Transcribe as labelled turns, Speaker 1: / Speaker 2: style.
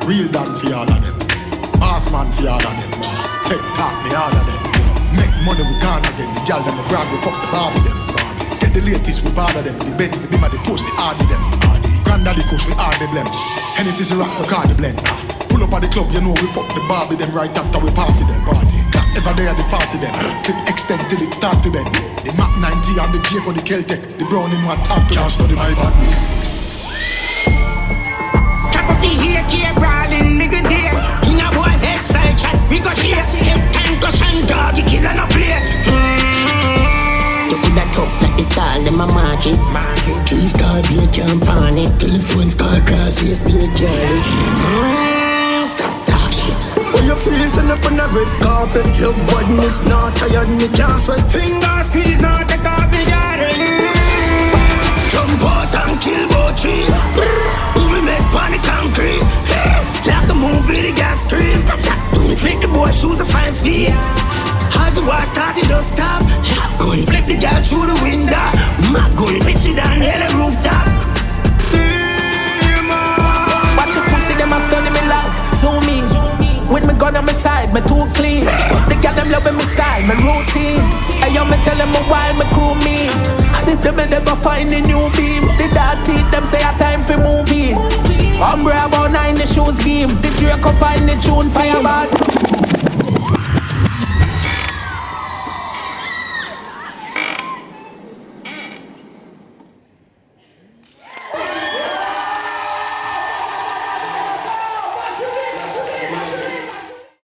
Speaker 1: Real done for all of them. Boss man for all of them. Tech talk me all of them. Make money we gone again. The girl them the brand we fuck the Barbie them. Get the latest we bother them. The Benz, the Beamer, the Porsche, the Audi them. Granddaddy Kush we all the blend. Hennessy's a rock we call the blend. Pull up at the club, you know we fuck the Barbie them right after we party them. Clock ever there the party them. Clip extend till it start to bend. The Mac 90 and the Jake or the Keltec. The brown in one top to can't study my badness.
Speaker 2: Chop up the hair, keep brawling, nigga there. In a boy head side chat, we go share. Keep time go shine dog, you kill and a play. You put that tough like the style, them a market. Trees call be a campani. Telephones call cross, waist be a jolly. Stop talk shit.
Speaker 3: When you feel send up on a red carpet, your body is not tired and you can't sweat.
Speaker 2: Finger squeeze, now take off the garden.
Speaker 3: Jump out and kill both tree. Who we make panic concrete. Like a movie, the gas screams. Don't flick the boy shoes a 5 feet. As the war started, don't stop. Shotgun, flip the girl through the window. My gun, pitch it down the rooftop.
Speaker 4: Watch your pussy, them a study me love. Zoom in. With me gun on my side, me too clean. The girl them loving me style, my routine. I me tell them a while me crew me. And if them never find a new beam, the dark teeth them say a time for moving. Umbrella about 9 the shoes game. The Draco find the tune fireball.